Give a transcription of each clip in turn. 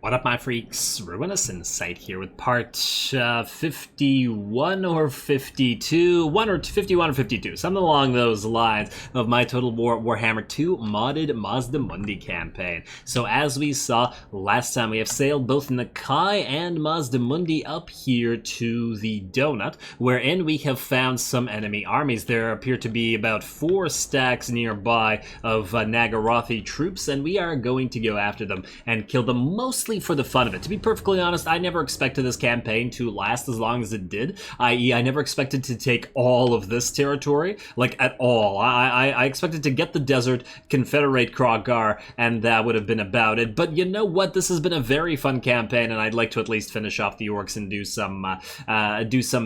What up, my freaks? RuinousInsight here with part 51 or 52, 51 or 52, something along those lines of my Total Warhammer 2 modded Mazdamundi campaign. So as we saw last time, we have sailed both Nakai and Mazdamundi up here to the Donut, wherein we have found some enemy armies. There appear to be about 4 stacks nearby of Nagarothi troops, and we are going to go after them and kill them, mostly for the fun of it. To be perfectly honest, I never expected this campaign to last as long as it did, i.e. I never expected to take all of this territory, like at all. I expected to get the desert, confederate Krogar, and that would have been about it. But you know what? This has been a very fun campaign, and I'd like to at least finish off the orcs and do some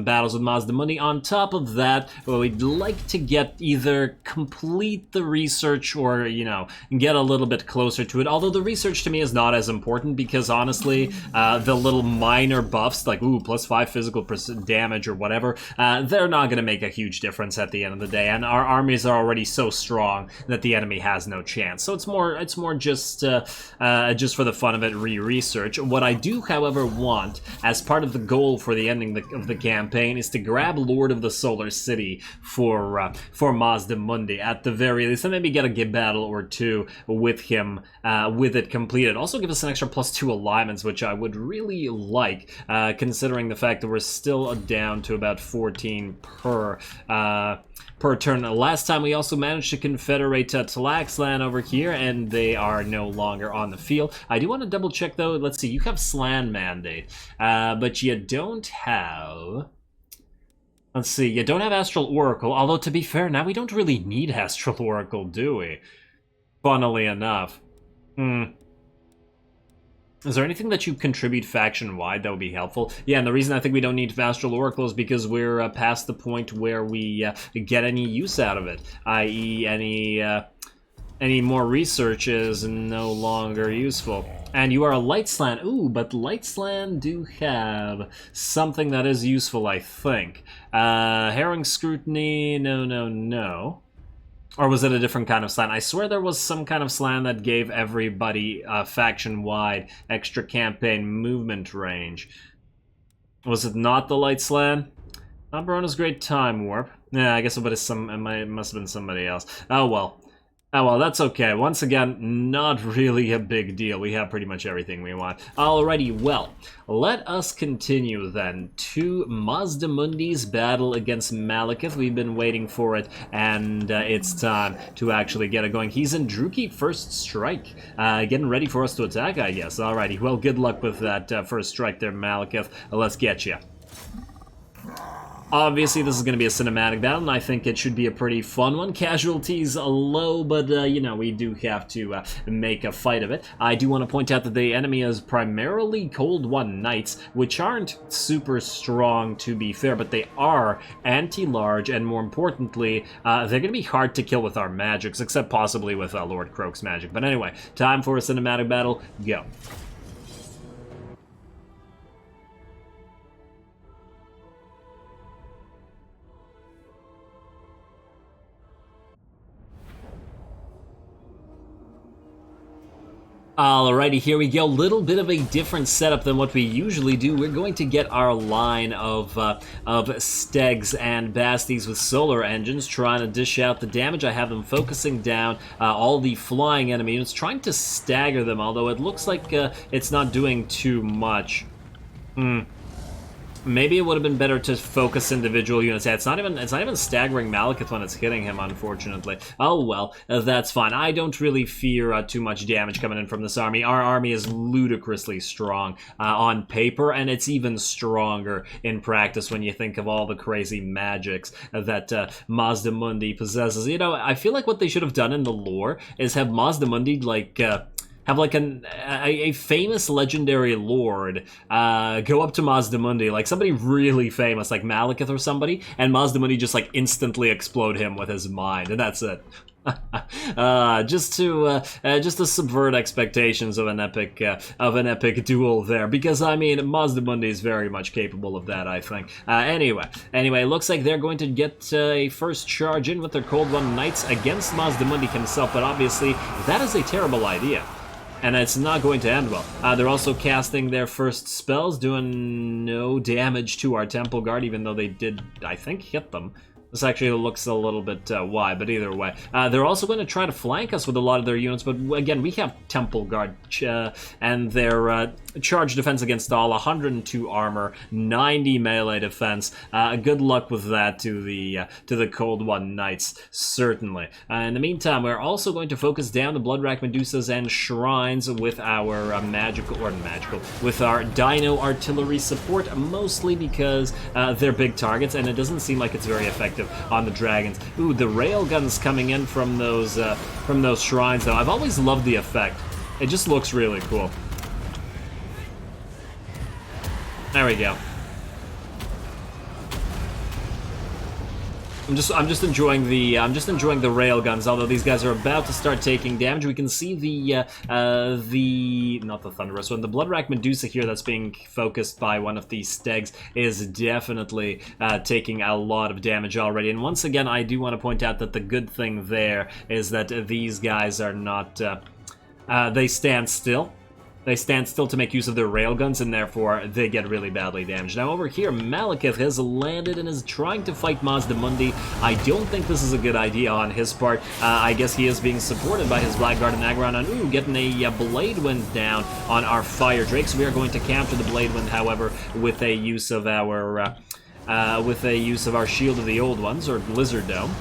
battles with Mazdamundi. On top of that, we'd like to either complete the research or, you know, get a little bit closer to it. Although the research to me is not as important because honestly, the little minor buffs, like, ooh, +5 physical damage or whatever, they're not going to make a huge difference at the end of the day, and our armies are already so strong that the enemy has no chance. So it's more just for the fun of it, research. What I do, however, want, as part of the goal for the ending of the campaign, is to grab Lord of the Solar City for Mazdamundi, at the very least, and maybe get a battle or two with him, with it completed. Also give us an extra +2 alignments, which I would really like, considering the fact that we're still down to about 14 per turn. Last time we also managed to confederate Slann over here, and they are no longer on the field. I do want to double check though. Let's see, you have Slann mandate, but you don't have... Let's see, you don't have Astral Oracle, although to be fair, now we don't really need Astral Oracle, do we? Funnily enough. Is there anything that you contribute faction-wide that would be helpful? Yeah, and the reason I think we don't need Astral Oracle is because we're past the point where we get any use out of it, i.e. any more research is no longer useful. And you are a Light Slann. Ooh, but Light Slann do have something that is useful, I think. Herring Scrutiny, no. Or was it a different kind of Slann? I swear there was some kind of Slann that gave everybody faction-wide extra campaign movement range. Was it not the Light Slann? Not Barona's Great Time Warp. Yeah, I guess it must have been somebody else. Oh well. Oh well, that's okay. Once again, not really a big deal. We have pretty much everything we want. Alrighty, well, let us continue then to Mazdamundi's battle against MALEKITH. We've been waiting for it, and it's time to actually get it going. He's in Druki First Strike, getting ready for us to attack, I guess. Alrighty, well, good luck with that first strike there, MALEKITH. Let's get you. Obviously, this is going to be a cinematic battle, and I think it should be a pretty fun one. Casualties low, but, you know, we do have to make a fight of it. I do want to point out that the enemy is primarily Cold One Knights, which aren't super strong, to be fair, but they are anti-large, and more importantly, they're going to be hard to kill with our magics, except possibly with Lord Croak's magic. But anyway, time for a cinematic battle. Go. Alrighty, here we go. Little bit of a different setup than what we usually do. We're going to get our line of Stegs and Basties with solar engines, trying to dish out the damage. I have them focusing down all the flying enemy units, trying to stagger them, although it looks like it's not doing too much. Maybe it would have been better to focus individual units. Yeah, it's not even staggering MALEKITH when it's hitting him, unfortunately. Oh well, that's fine. I don't really fear too much damage coming in from this army. Our army is ludicrously strong on paper, and it's even stronger in practice when you think of all the crazy magics that Mazdamundi possesses. You know, I feel like what they should have done in the lore is have Mazdamundi, like... have like a famous legendary lord go up to Mazdamundi, like somebody really famous, like MALEKITH or somebody, and Mazdamundi just like instantly explode him with his mind, and that's it. Just to subvert expectations of an epic duel there, because I mean Mazdamundi is very much capable of that, I think. Anyway, looks like they're going to get a first charge in with their Cold One Knights against Mazdamundi himself, but obviously that is a terrible idea. and it's not going to end well. They're also casting their first spells, doing no damage to our Temple Guard, even though they did, I think, hit them. This actually looks a little bit wide, but either way. They're also going to try to flank us with a lot of their units, but again, we have Temple Guard, and their charge defense against all, 102 armor, 90 melee defense. Good luck with that to the Cold One Knights, certainly. In the meantime, we're also going to focus down the Bloodwrack Medusas and Shrines with our with our Dino Artillery support, mostly because they're big targets, and it doesn't seem like it's very effective on the dragons. Ooh, the railguns coming in from those shrines, though. I've always loved the effect. It just looks really cool. There we go. I'm just enjoying the railguns. Although these guys are about to start taking damage, we can see not the Thunderous one, the Bloodwrack Medusa here that's being focused by one of these stegs is definitely taking a lot of damage already. And once again, I do want to point out that the good thing there is that these guys are not. They stand still. They stand still to make use of their railguns, and therefore they get really badly damaged. Now over here, MALEKITH has landed and is trying to fight Mazdamundi. I don't think this is a good idea on his part. I guess he is being supported by his Blackguard and Aggron, and ooh, getting a Blade Wind down on our Fire Drakes. We are going to counter the Blade Wind, however, with a use of our Shield of the Old Ones, or Blizzard Dome.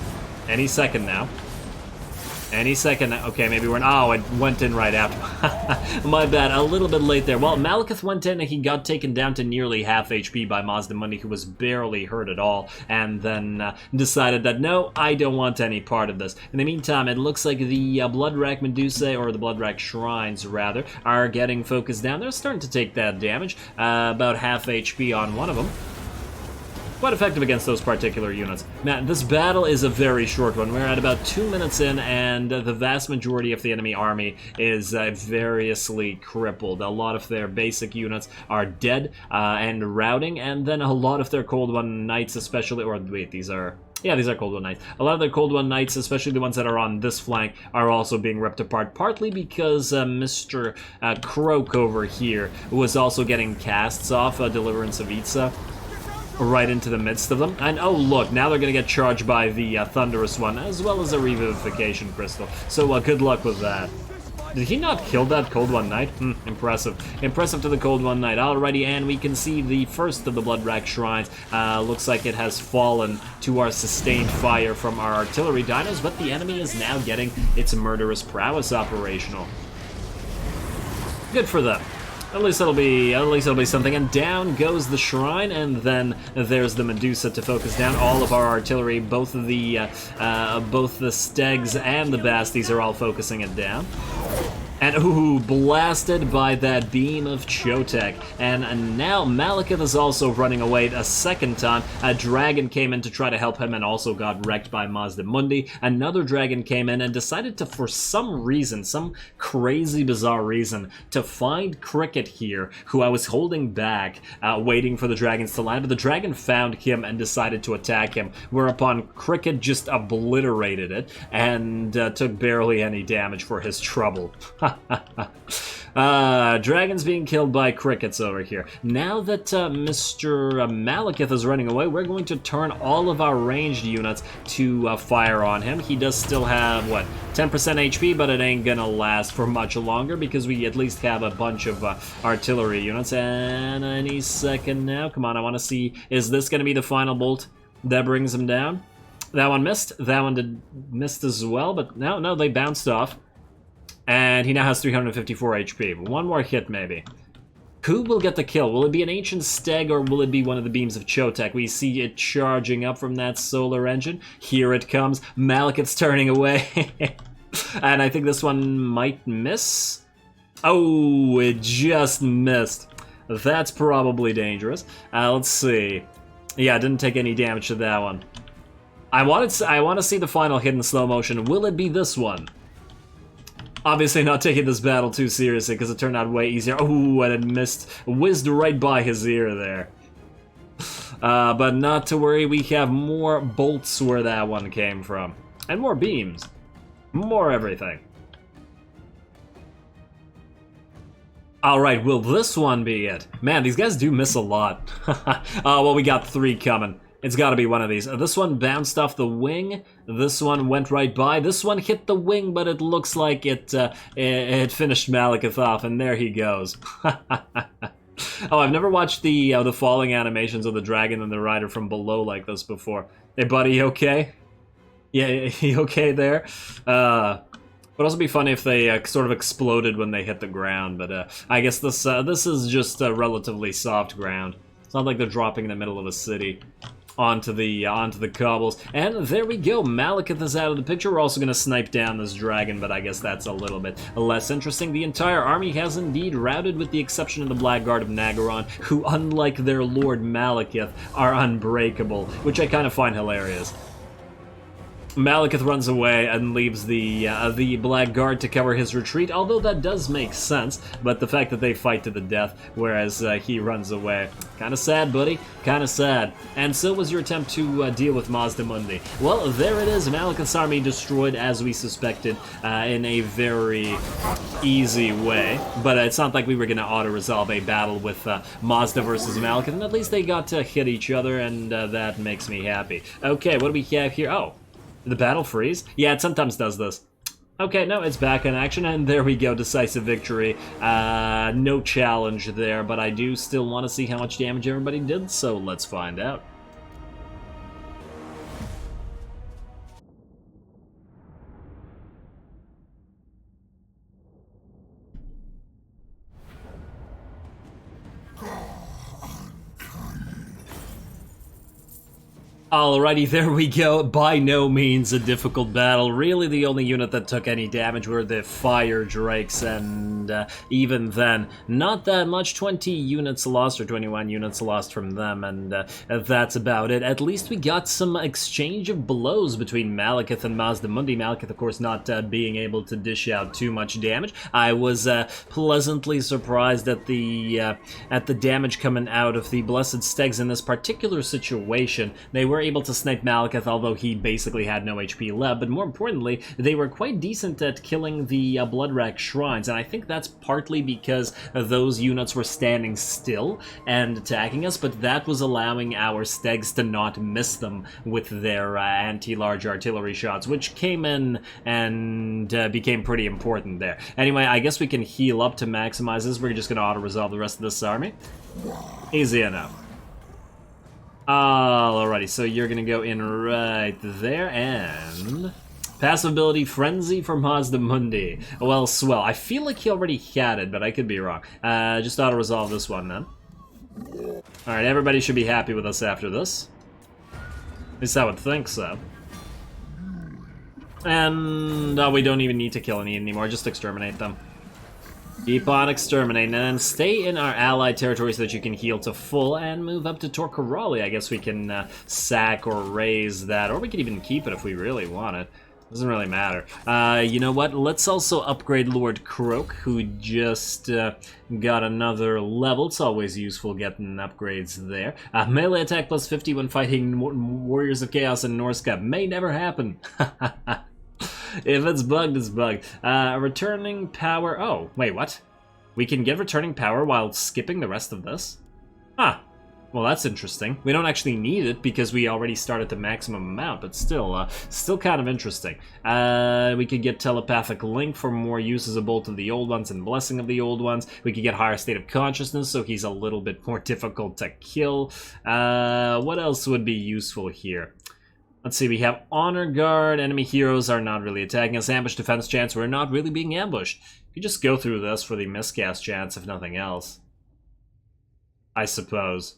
Any second now. Any second. Okay, maybe we're... Oh, it went in right after. My bad. A little bit late there. Well, MALEKITH went in and he got taken down to nearly half HP by Mazdamundi, who was barely hurt at all, and then decided that, no, I don't want any part of this. In the meantime, it looks like the Bloodwrack Medusae, or the Bloodwrack Shrines, rather, are getting focused down. They're starting to take that damage. About half HP on one of them. Quite effective against those particular units. Man, this battle is a very short one. We're at about 2 minutes in, and the vast majority of the enemy army is variously crippled. A lot of their basic units are dead and routing, and then a lot of their Cold One Knights especially, or wait, these are Cold One Knights. A lot of the Cold One Knights, especially the ones that are on this flank, are also being ripped apart, partly because Mr. Croak over here was also getting casts off Deliverance of Itza right into the midst of them. And oh look, now they're going to get charged by the Thunderous one, as well as a Revivification Crystal. So good luck with that. Did he not kill that Cold One Knight? Impressive. Impressive to the Cold One Knight. Alrighty, and we can see the first of the Bloodwrack Shrines. Looks like it has fallen to our sustained fire from our artillery dinos, but the enemy is now getting its murderous prowess operational. Good for them. At least it'll be something. And down goes the shrine, and then there's the Medusa to focus down all of our artillery. Both the Stegs and the Basties are all focusing it down. And ooh, blasted by that beam of Chotek. And now MALEKITH is also running away a second time. A dragon came in to try to help him and also got wrecked by Mazdamundi. Another dragon came in and decided to, for some reason, some crazy bizarre reason, to find Cricket here, who I was holding back, waiting for the dragons to land. But the dragon found him and decided to attack him, whereupon Cricket just obliterated it and took barely any damage for his trouble. Dragons being killed by crickets over here. Now that Mr. MALEKITH is running away, we're going to turn all of our ranged units to fire on him. He does still have, what, 10% HP, but it ain't gonna last for much longer because we at least have a bunch of artillery units. And any second now, come on, I want to see, is this gonna be the final bolt that brings him down? That one missed. That one missed as well, but no, they bounced off. And he now has 354 HP. One more hit, maybe. Who will get the kill? Will it be an Ancient Stag, or will it be one of the beams of Chotek? We see it charging up from that solar engine. Here it comes. MALEKITH's turning away. And I think this one might miss. Oh, it just missed. That's probably dangerous. Let's see. Yeah, didn't take any damage to that one. I want to see the final hit in slow motion. Will it be this one? Obviously not taking this battle too seriously because it turned out way easier. Oh, and it missed, whizzed right by his ear there. But not to worry, we have more bolts where that one came from. And more beams. More everything. Alright, will this one be it? Man, these guys do miss a lot. Well, we got 3 coming. It's gotta be one of these. This one bounced off the wing. This one went right by. This one hit the wing, but it looks like it finished MALEKITH off, and there he goes. Oh, I've never watched the falling animations of the dragon and the rider from below like this before. Hey, buddy, you okay? Yeah, you okay there? Would also be funny if they sort of exploded when they hit the ground, but I guess this is just relatively soft ground. It's not like they're dropping in the middle of a city onto the cobbles. And there we go, MALEKITH is out of the picture. We're also going to snipe down this dragon, but I guess that's a little bit less interesting. The entire army has indeed routed, with the exception of the Blackguard of Nagaron, who, unlike their lord MALEKITH, are unbreakable, which I kind of find hilarious. MALEKITH runs away and leaves the Blackguard to cover his retreat, although that does make sense, but the fact that they fight to the death, whereas he runs away. Kinda sad, buddy. Kinda sad. And so was your attempt to deal with Mazdamundi. Well, there it is. MALEKITH's army destroyed, as we suspected, in a very easy way. But it's not like we were gonna auto-resolve a battle with Mazda versus MALEKITH, and at least they got to hit each other, and that makes me happy. Okay, what do we have here? Oh. The battle freeze? Yeah, it sometimes does this. Okay, no, it's back in action, and there we go, decisive victory. No challenge there, but I do still want to see how much damage everybody did, so let's find out. Alrighty, there we go. By no means a difficult battle. Really, the only unit that took any damage were the fire drakes, and even then, not that much. 20 units lost, or 21 units lost from them, and that's about it. At least we got some exchange of blows between MALEKITH and Mazdamundi. MALEKITH, of course, not being able to dish out too much damage. I was pleasantly surprised at the damage coming out of the Blessed Stegs in this particular situation. They were able to snipe MALEKITH, although he basically had no HP left, but more importantly, they were quite decent at killing the Bloodrack Shrines, and I think that's partly because those units were standing still and attacking us, but that was allowing our Stegs to not miss them with their anti-large artillery shots, which came in and became pretty important there. Anyway, I guess we can heal up to maximize this. We're just going to auto-resolve the rest of this army. Easy enough. Alrighty, so you're gonna go in right there, and passive ability Frenzy for Mazdamundi. Well, swell. I feel like he already had it, but I could be wrong. Just auto-resolve this one then. Alright, everybody should be happy with us after this. At least I would think so. And we don't even need to kill any anymore, just exterminate them. Keep on exterminating, and then stay in our allied territory so that you can heal to full, and move up to Torcaroli. I guess we can sack or raise that, or we can even keep it if we really want it. Doesn't really matter. You know what? Let's also upgrade Lord Croak, who just got another level. It's always useful getting upgrades there. Melee attack plus 50 when fighting Warriors of Chaos in Norska. May never happen. If it's bugged, it's bugged. Returning power... Oh, wait, what? We can get returning power while skipping the rest of this? Huh. Well, that's interesting. We don't actually need it because we already start at the maximum amount, but still kind of interesting. We could get Telepathic Link for more uses of Bolt of the Old Ones and Blessing of the Old Ones. We could get Higher State of Consciousness, so he's a little bit more difficult to kill. What else would be useful here? Let's see, we have Honor Guard. Enemy heroes are not really attacking us. Ambush defense chance, we're not really being ambushed. You just go through this for the miscast chance, if nothing else. I suppose.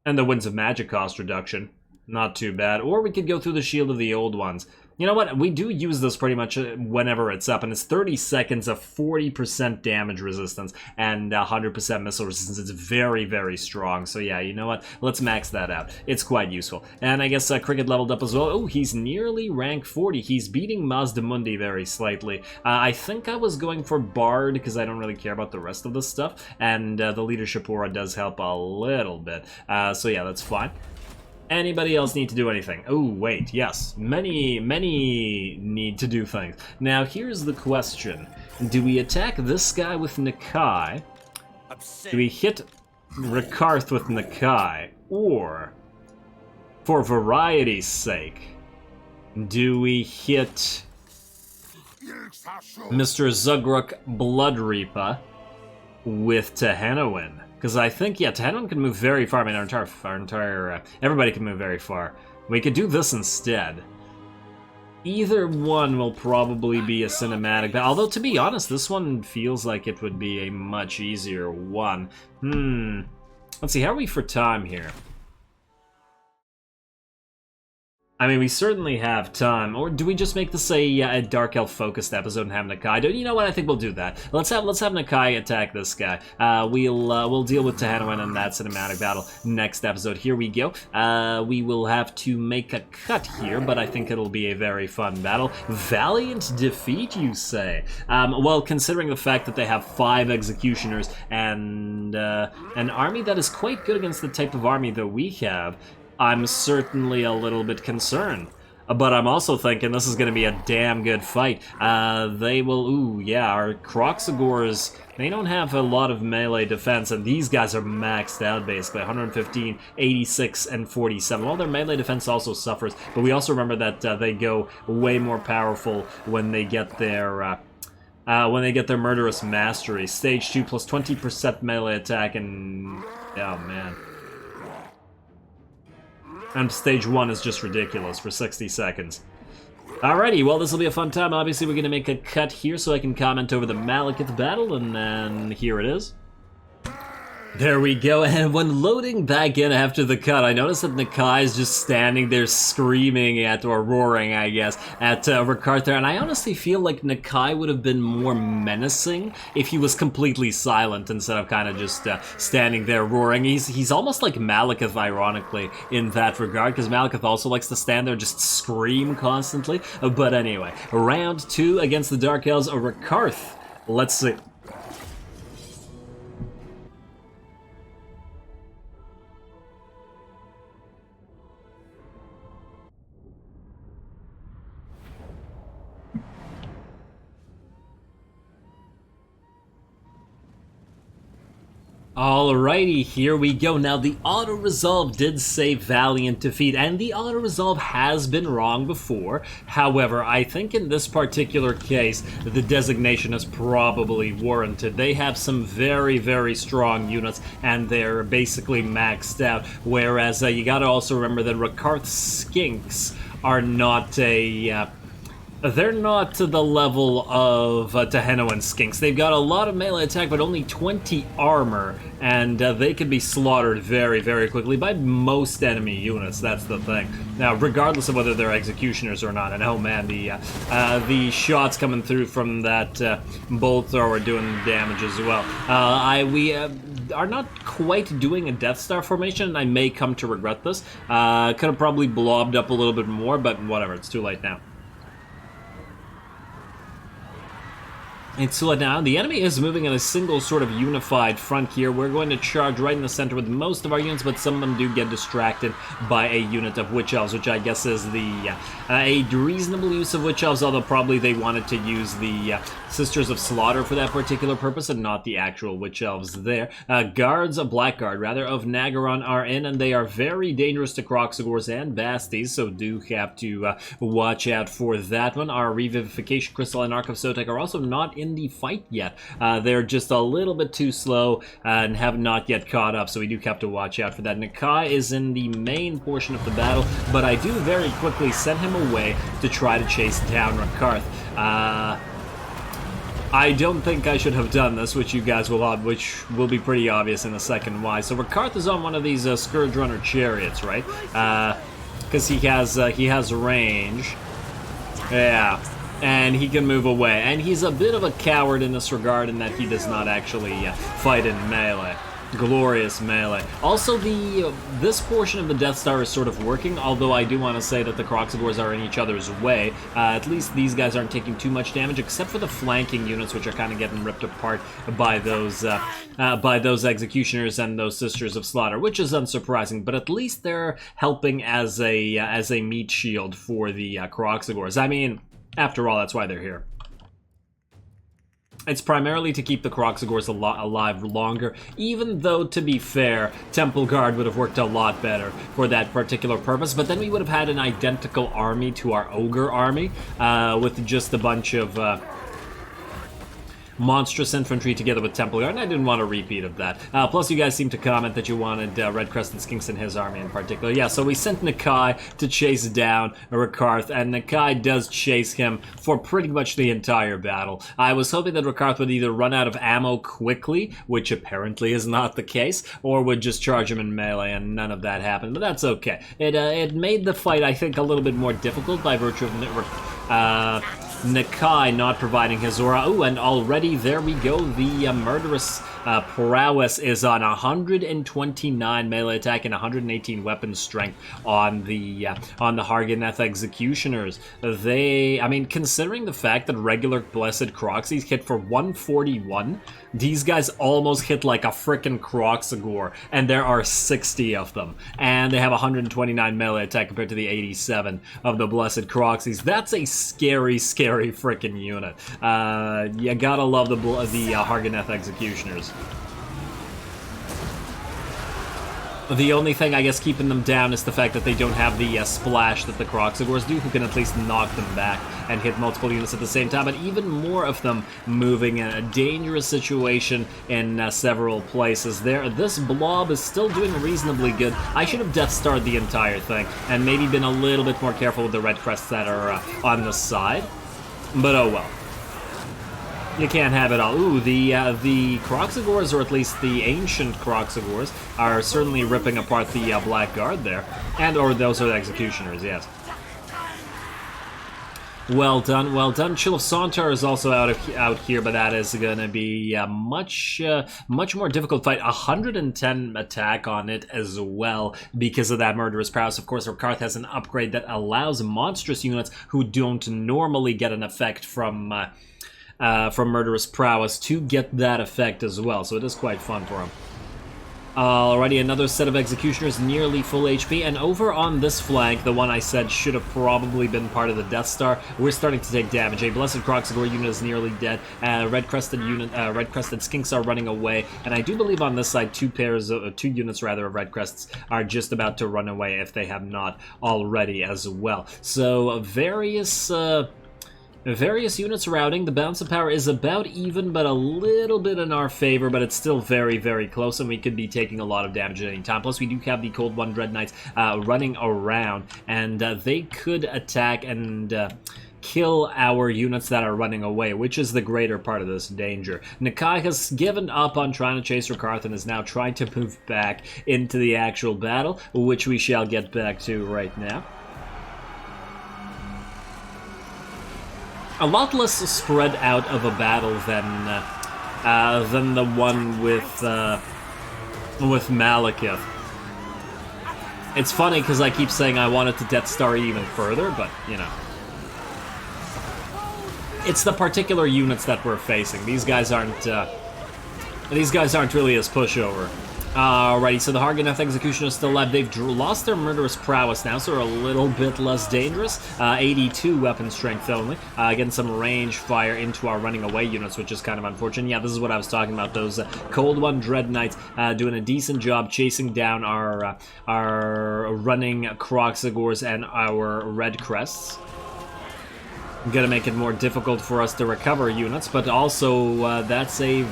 And the Winds of Magic cost reduction. Not too bad. Or we could go through the Shield of the Old Ones. You know what? We do use this pretty much whenever it's up, and it's 30 seconds of 40% damage resistance and 100% missile resistance. It's very, very strong. So yeah, you know what? Let's max that out. It's quite useful. And I guess Cricket leveled up as well. Oh, he's nearly rank 40. He's beating Mazdamundi very slightly. I think I was going for Bard because I don't really care about the rest of this stuff. And the Leadership Aura does help a little bit. So yeah, that's fine. Anybody else need to do anything? Oh, wait, yes. Many need to do things. Now, here's the question. Do we attack this guy with Nakai? Do we hit RAKARTH with Nakai? Or, for variety's sake, do we hit Mr. Zugruk Bloodreaper with Tehenowen? Because I think, yeah, Tehenowen can move very far. I mean, everybody can move very far. We could do this instead. Either one will probably be a cinematic, although to be honest, this one feels like it would be a much easier one. Let's see, how are we for time here? I mean, we certainly have time. Or do we just make this a Dark Elf focused episode and have Nakai? You know what? I think we'll do that. Let's have Nakai attack this guy. We'll deal with Tehenowen and that cinematic battle next episode. Here we go. We will have to make a cut here, but I think it'll be a very fun battle. Valiant defeat, you say? Well, considering the fact that they have 5 executioners and an army that is quite good against the type of army that we have, I'm certainly a little bit concerned. But I'm also thinking this is going to be a damn good fight. They will, ooh, yeah, our Kroxigors, they don't have a lot of melee defense, and these guys are maxed out, basically. 115, 86, and 47. Well, their melee defense also suffers, but we also remember that they go way more powerful when they get their Murderous Mastery. Stage 2 plus 20% melee attack, and, oh man. And stage 1 is just ridiculous for 60 seconds. Alrighty, well, this will be a fun time. Obviously, we're going to make a cut here so I can comment over the MALEKITH battle, and then here it is. There we go, and when loading back in after the cut, I noticed that Nakai is just standing there screaming at, or roaring, I guess, at RAKARTH there, and I honestly feel like Nakai would have been more menacing if he was completely silent instead of kind of just standing there roaring. He's almost like MALEKITH, ironically, in that regard, because MALEKITH also likes to stand there just scream constantly. But anyway, round 2 against the Dark Elves, RAKARTH. Let's see. Alrighty, here we go. Now, the auto-resolve did say Valiant defeat, and the auto-resolve has been wrong before. However, I think in this particular case, the designation is probably warranted. They have some very, very strong units, and they're basically maxed out. Whereas, you gotta also remember that RAKARTH's skinks are not a... they're not to the level of Tehenowen skinks. They've got a lot of melee attack, but only 20 armor, and they can be slaughtered very, very quickly by most enemy units. That's the thing. Now, regardless of whether they're executioners or not, and oh man, the shots coming through from that bolt thrower are doing damage as well. We are not quite doing a Death Star formation, and I may come to regret this. Could have probably blobbed up a little bit more, but whatever, it's too late now. And so now, the enemy is moving in a single sort of unified front here. We're going to charge right in the center with most of our units, but some of them do get distracted by a unit of Witch Elves, which I guess is a reasonable use of Witch Elves, although probably they wanted to use the Sisters of Slaughter for that particular purpose and not the actual Witch Elves there. Guards, Blackguard rather, of Nagaron are in, and they are very dangerous to Kroxigors and Basties, so do have to watch out for that one. Our Revivification Crystal and Ark of Sotek are also not in the fight yet. They're just a little bit too slow and have not yet caught up, so we do have to watch out for that. Nakai is in the main portion of the battle, but I do very quickly send him away to try to chase down RAKARTH. I don't think I should have done this, which will be pretty obvious in a second why. So RAKARTH is on one of these Scourge Runner chariots, right? Because he has range. Yeah. And he can move away. And he's a bit of a coward in this regard in that he does not actually fight in melee. Glorious melee. Also, this portion of the Death Star is sort of working, although I do want to say that the Kroxigors are in each other's way. At least these guys aren't taking too much damage, except for the flanking units, which are kind of getting ripped apart by those Executioners and those Sisters of Slaughter, which is unsurprising, but at least they're helping as a meat shield for the Kroxigors. I mean, after all, that's why they're here. It's primarily to keep the Kroxigors alive longer, even though, to be fair, Temple Guard would have worked a lot better for that particular purpose, but then we would have had an identical army to our Ogre army, with just a bunch of monstrous infantry together with Temple Guard, and I didn't want a repeat of that. Plus, you guys seem to comment that you wanted Red-Crested Skinks in his army in particular. Yeah, so we sent Nakai to chase down RAKARTH, and Nakai does chase him for pretty much the entire battle. I was hoping that RAKARTH would either run out of ammo quickly, which apparently is not the case, or would just charge him in melee, and none of that happened, but that's okay. It made the fight, I think, a little bit more difficult by virtue of Nakai not providing his aura. Ooh, and already there we go. The murderous prowess is on 129 melee attack and 118 weapon strength on the Harganeth Executioners. I mean, considering the fact that regular Blessed Kroxies hit for 141, these guys almost hit like a frickin' Kroxigor, and there are 60 of them. And they have 129 melee attack compared to the 87 of the Blessed Kroxies. That's a scary, scary frickin' unit. You gotta love the Harganeth Executioners. The only thing, I guess, keeping them down is the fact that they don't have the splash that the Kroxigors do, who can at least knock them back and hit multiple units at the same time, but even more of them moving in a dangerous situation in several places. This blob is still doing reasonably good. I should have Death Starred the entire thing, and maybe been a little bit more careful with the red crests that are on the side, but oh well. You can't have it all. Ooh, the Kroxigors, or at least the ancient Kroxigors, are certainly ripping apart the Black Guard there. Or those are the Executioners, yes. Well done, well done. Chill of Sauntar is also out here, but that is going to be a much more difficult fight. 110 attack on it as well because of that murderous prowess. Of course, RAKARTH has an upgrade that allows monstrous units who don't normally get an effect from Murderous Prowess to get that effect as well, so it is quite fun for him. Alrighty, another set of Executioners nearly full HP, and over on this flank, the one I said should have probably been part of the Death Star, we're starting to take damage. A Blessed Kroxigor unit is nearly dead, Red-Crested Skinks are running away, and I do believe on this side two units rather of Red Crests are just about to run away if they have not already as well. So various units routing. The balance of power is about even, but a little bit in our favor, but it's still very, very close, and we could be taking a lot of damage at any time. Plus, we do have the Cold One Dread Knights running around, and they could attack and kill our units that are running away, which is the greater part of this danger. Nakai has given up on trying to chase RAKARTH and is now trying to move back into the actual battle, which we shall get back to right now. A lot less spread out of a battle than the one with MALEKITH. It's funny because I keep saying I wanted to Death Star even further, but you know, it's the particular units that we're facing. These guys aren't really as pushover. Alrighty, so the Harganeth Executioners still alive. They've lost their murderous prowess now, so they're a little bit less dangerous. 82 weapon strength only. Getting some range fire into our running away units, which is kind of unfortunate. Yeah, this is what I was talking about. Those Cold One Dread Knights doing a decent job chasing down our running Kroxigors and our Red Crests. Gonna make it more difficult for us to recover units, but also that's a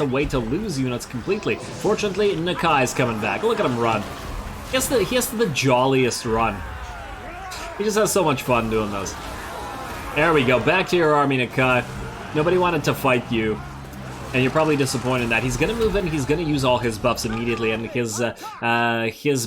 way to lose units completely. Fortunately, Nakai's coming back. Look at him run. He has the jolliest run. He just has so much fun doing those. There we go. Back to your army, Nakai. Nobody wanted to fight you. And you're probably disappointed that he's going to move in, he's going to use all his buffs immediately, and his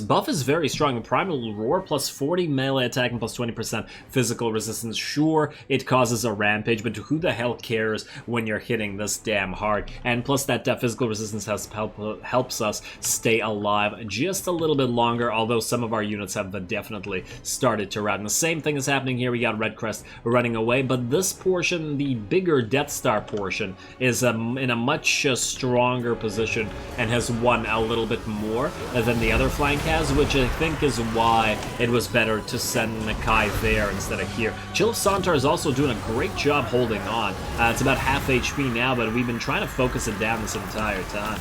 buff is very strong. Primal Roar, plus 40 melee attack and plus 20% physical resistance. Sure, it causes a rampage, but who the hell cares when you're hitting this damn hard? And plus that physical resistance helps us stay alive just a little bit longer, although some of our units have definitely started to rout. And the same thing is happening here. We got Red Crest running away, but this portion, the bigger Death Star portion, is in in a much stronger position and has won a little bit more than the other flank has, which I think is why it was better to send Nakai there instead of here. Chill of Sontar is also doing a great job holding on. It's about half HP now, but we've been trying to focus it down this entire time.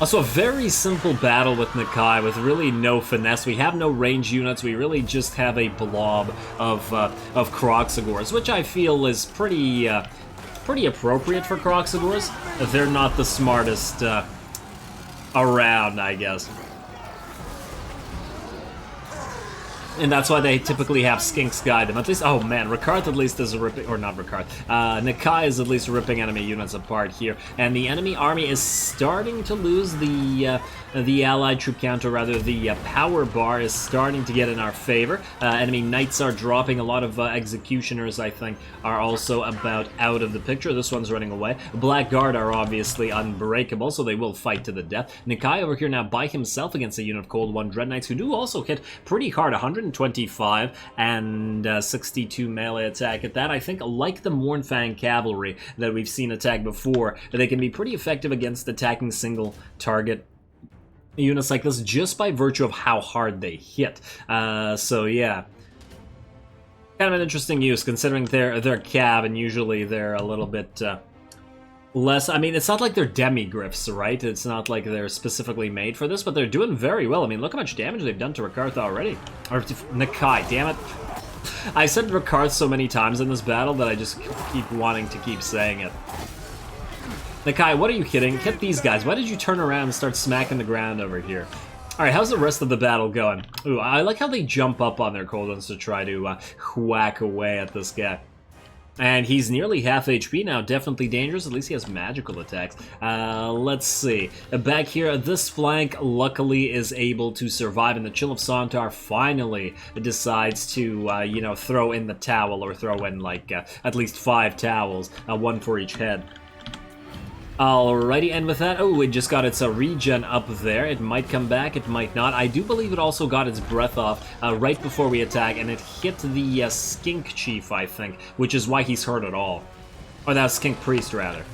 Also, a very simple battle with Nakai with really no finesse. We have no range units. We really just have a blob of Kroxigors, which I feel is pretty appropriate for Kroxigors. They're not the smartest around, I guess. And that's why they typically have skinks guide them. At least, oh man, RAKARTH at least is ripping, or not RAKARTH, Nakai is at least ripping enemy units apart here. And the enemy army is starting to lose the allied troop count, or rather the power bar is starting to get in our favor. Enemy knights are dropping. A lot of executioners, I think, are also about out of the picture. This one's running away. Blackguard are obviously unbreakable, so they will fight to the death. Nakai over here now by himself against a unit of Cold One Dread Knights, who do also hit pretty hard, 125 and 62 melee attack. At that, I think, like the Mournfang cavalry that we've seen attack before, they can be pretty effective against attacking single target units like this just by virtue of how hard they hit. So yeah, kind of an interesting use considering they're cav, and usually they're a little bit less. I mean, it's not like they're demi-griffs, right? It's not like they're specifically made for this, but they're doing very well. I mean, look how much damage they've done to RAKARTH already. Or to Nakai, damn it. I said RAKARTH so many times in this battle that I just keep wanting to keep saying it. Nakai, what are you hitting? Hit these guys. Why did you turn around and start smacking the ground over here? Alright, how's the rest of the battle going? Ooh, I like how they jump up on their cold ones to try to whack away at this guy. And he's nearly half HP now, definitely dangerous. At least he has magical attacks. Let's see. Back here, this flank luckily is able to survive, and the Chill of Sontar finally decides to, you know, throw in the towel, or throw in, like, at least 5 towels, one for each head. Alrighty, and with that, oh, it just got its regen up there. It might come back, it might not. I do believe it also got its breath off right before we attack, and it hit the Skink Chief, I think, which is why he's hurt at all. Or that Skink Priest, rather.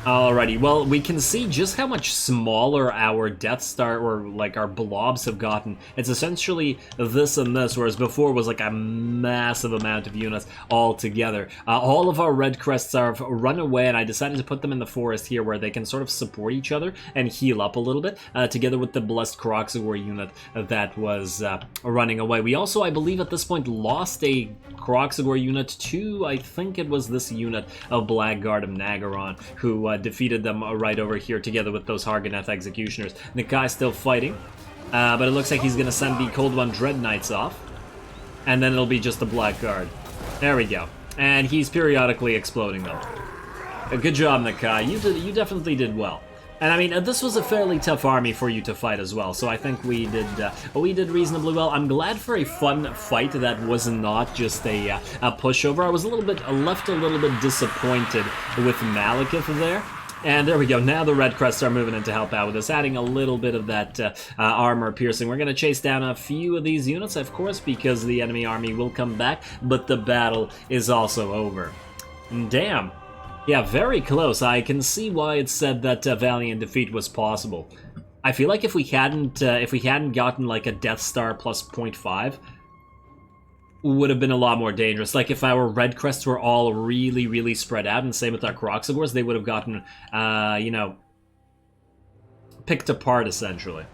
Alrighty, well, we can see just how much smaller our Death Star, or like our blobs, have gotten. It's essentially this and this, whereas before was like a massive amount of units all together. All of our Red Crests have run away, and I decided to put them in the forest here where they can sort of support each other and heal up a little bit, together with the Blessed Kroxigor unit that was running away. We also, I believe at this point, lost a Kroxigor unit to, I think it was this unit of Blackguard of Nagaron, who defeated them right over here together with those Hargoneth executioners. Nakai's still fighting, but it looks like he's going to send the Cold One Dread Knights off, and then it'll be just the Blackguard. There we go. And he's periodically exploding them. Good job, Nakai. You definitely did well. And I mean, this was a fairly tough army for you to fight as well, so I think we did reasonably well. I'm glad for a fun fight that was not just a pushover. I was left a little bit disappointed with MALEKITH there. And there we go. Now the Red Crests are moving in to help out with us, adding a little bit of that armor piercing. We're going to chase down a few of these units, of course, because the enemy army will come back, but the battle is also over. Damn. Yeah, very close. I can see why it's said that valiant defeat was possible. I feel like if we hadn't gotten like a Death Star plus 0.5, would have been a lot more dangerous. Like if our Red Crests were all really, really spread out, and same with our Kroxigors, they would have gotten, you know, picked apart essentially.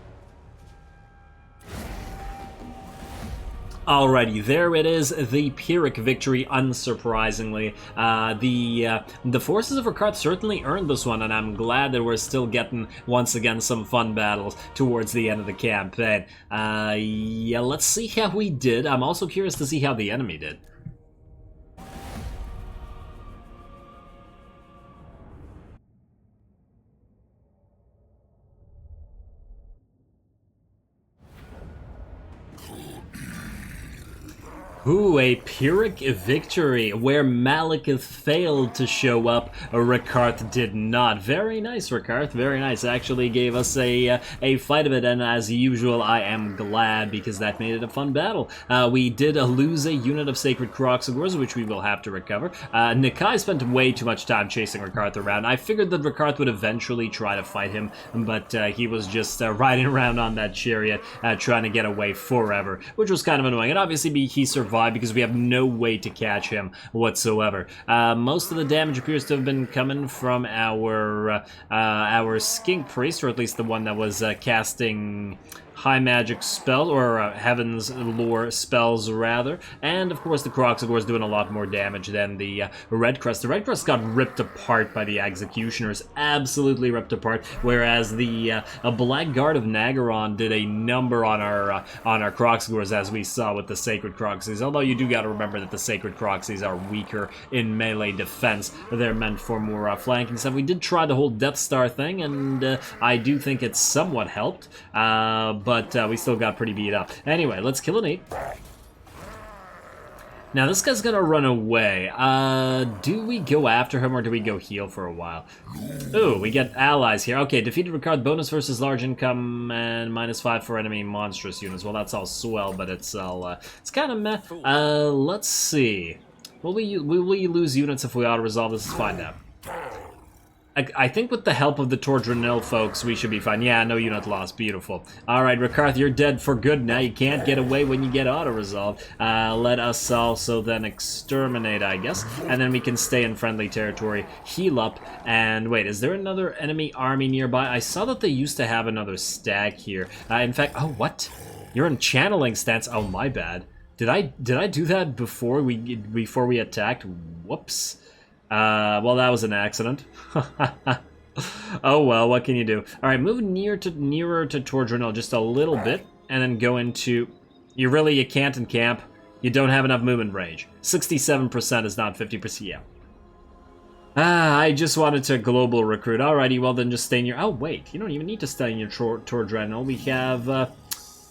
Alrighty, there it is, the Pyrrhic victory, unsurprisingly. The forces of RAKARTH certainly earned this one, and I'm glad that we're still getting, once again, some fun battles towards the end of the campaign. Yeah, let's see how we did. I'm also curious to see how the enemy did. Ooh, a Pyrrhic victory where MALEKITH failed to show up. RAKARTH did not. Very nice, RAKARTH. Very nice. Actually gave us a fight of it, and as usual, I am glad because that made it a fun battle. We did lose a unit of Sacred Kroxigors, which we will have to recover. Nikai spent way too much time chasing RAKARTH around. I figured that RAKARTH would eventually try to fight him, but he was just riding around on that chariot, trying to get away forever, which was kind of annoying. And obviously, he survived because we have no way to catch him whatsoever. Most of the damage appears to have been coming from our Skink Priest, or at least the one that was casting high magic spell, or heaven's lore spells rather, and of course the Kroxigor is doing a lot more damage than the Red Crest. The Red Crest got ripped apart by the Executioners, absolutely ripped apart, whereas the Black Guard of Nagaron did a number on our Kroxigors, as we saw with the Sacred Kroxis, although you do gotta remember that the Sacred Kroxis are weaker in melee defense. They're meant for more flanking stuff. We did try the whole Death Star thing, and I do think it somewhat helped, but we still got pretty beat up. Anyway, let's kill an 8. Now, this guy's gonna run away. Do we go after him, or do we go heal for a while? Ooh, we get allies here. Okay, defeated RAKARTH, bonus versus large income, and -5 for enemy monstrous units. Well, that's all swell, but it's all, it's kind of meh. Let's see. Will we lose units if we auto-resolve this? Let's find out. I think with the help of the Tordranil folks, we should be fine. Yeah, no unit lost. Beautiful. Alright, RAKARTH, you're dead for good now. You can't get away when you get auto-resolved. Let us also then exterminate, I guess. And then we can stay in friendly territory, heal up, and wait, is there another enemy army nearby? I saw that they used to have another stag here. In fact, oh, what? You're in channeling stance. Oh, my bad. Did I do that before we attacked? Whoops. Well, that was an accident. Oh well, what can you do? Alright, move nearer to Tordranil just a little bit, and then go into... You can't encamp. You don't have enough movement range. 67% is not 50%, yeah. I just wanted to global recruit. Alrighty, well then just stay in your... Oh wait, you don't even need to stay in your Tordranil. We have...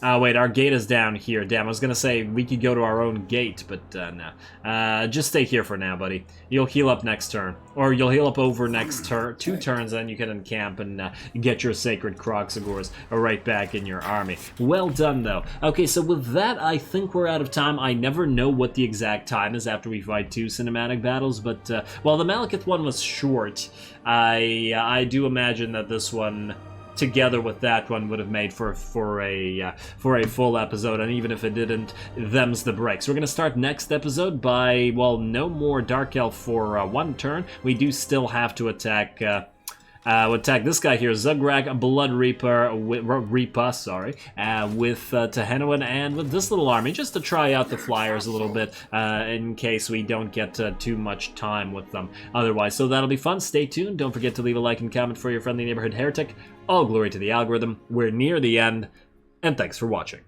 Oh, wait, our gate is down here. Damn, I was gonna say we could go to our own gate, but no. Just stay here for now, buddy. You'll heal up next turn. Or you'll heal up over next 2 turns, and you can encamp and get your Sacred Kroxigors right back in your army. Well done, though. Okay, so with that, I think we're out of time. I never know what the exact time is after we fight 2 cinematic battles, but, well, the MALEKITH one was short. I do imagine that this one... together with that one would have made for a full episode, and even if it didn't, them's the breaks. We're gonna start next episode by, well, no more Dark Elf for 1 turn. We do still have to attack this guy here, Zugrak Blood Reaper, with Tehenowin, and with this little army, just to try out the flyers a little bit, in case we don't get too much time with them otherwise. So that'll be fun. Stay tuned. Don't forget to leave a like and comment for your friendly neighborhood heretic. All glory to the algorithm. We're near the end, and thanks for watching.